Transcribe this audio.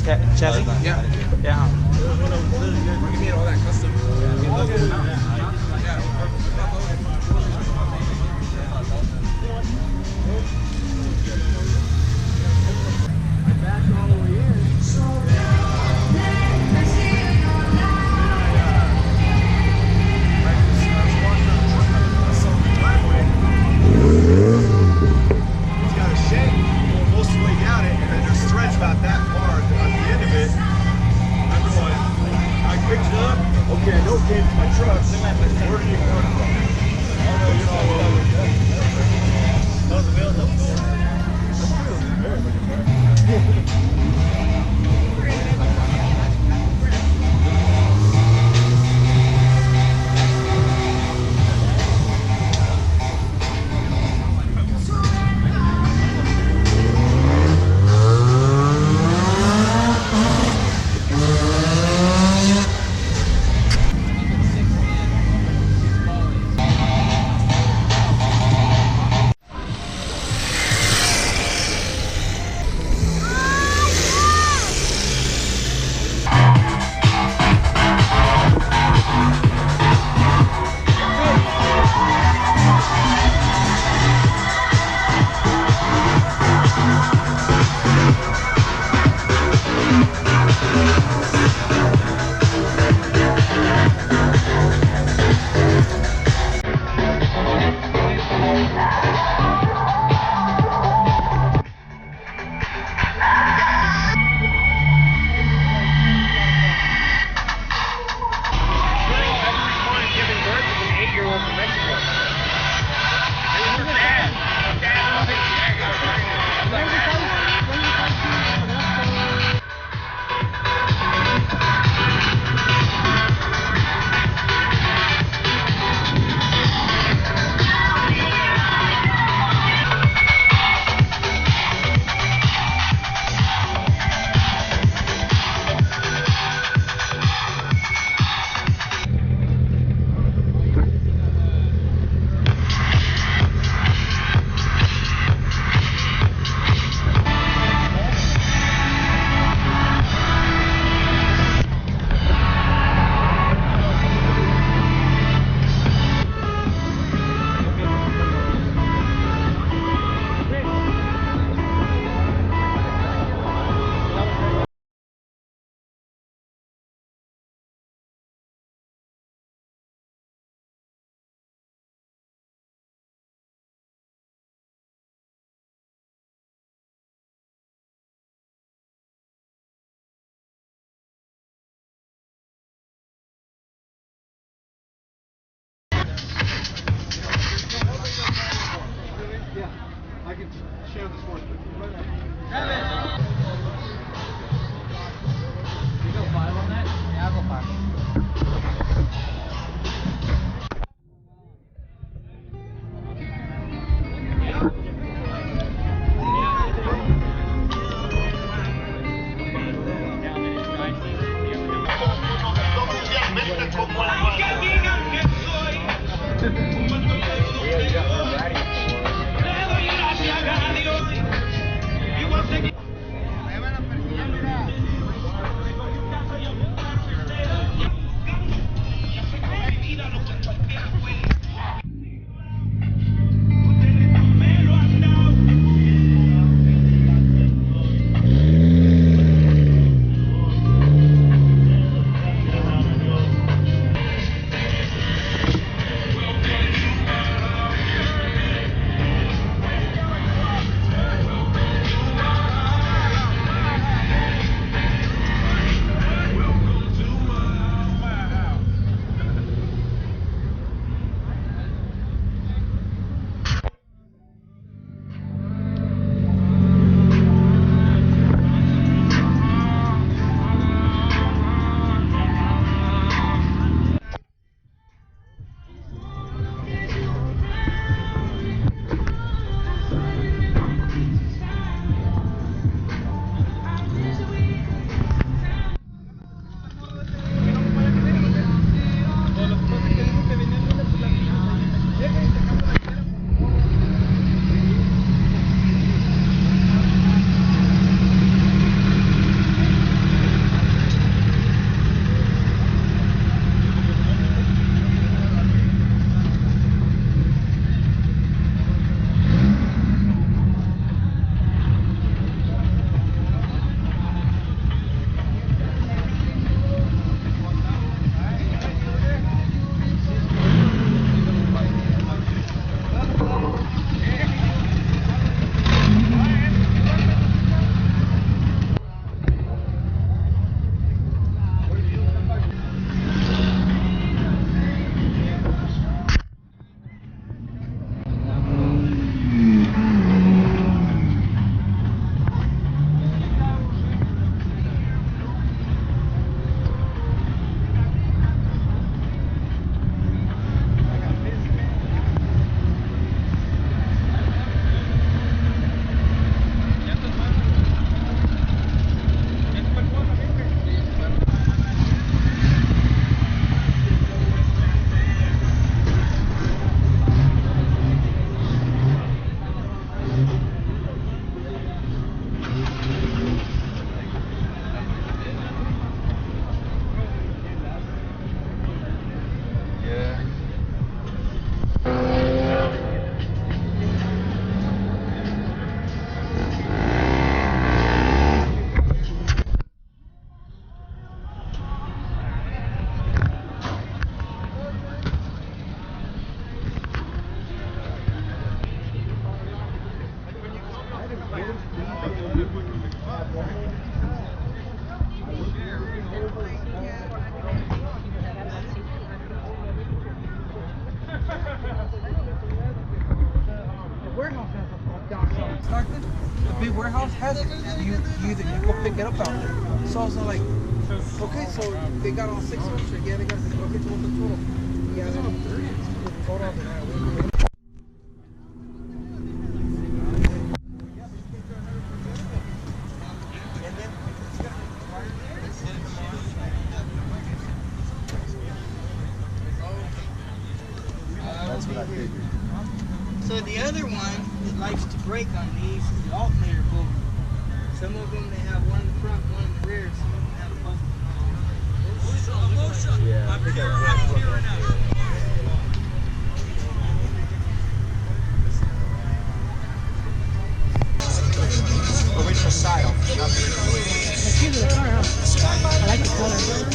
Chevy? Yeah. Yeah. We made all that custom. It's got a shank going most of the way down it, and then there's threads about that far at the end of it. I'm going, I picked it up, okay, I know it came to my truck. Where did it come from? Those wheels up I can share this one. You go 5 on that? Yeah, I'll go 5. something, the big warehouse has it. You go pick it up out there. So I was like, okay, so they got all 6 of them. Yeah, they got okay, what's the total? Yeah, it's on 30. Total of it. That's what I figured. So the other one that likes to break on these is the alternator bolt. Some of them they have one in the front, one in the rear. Some of them have both. Yeah, I think I Original style. It's cute in the car, huh? I like the color.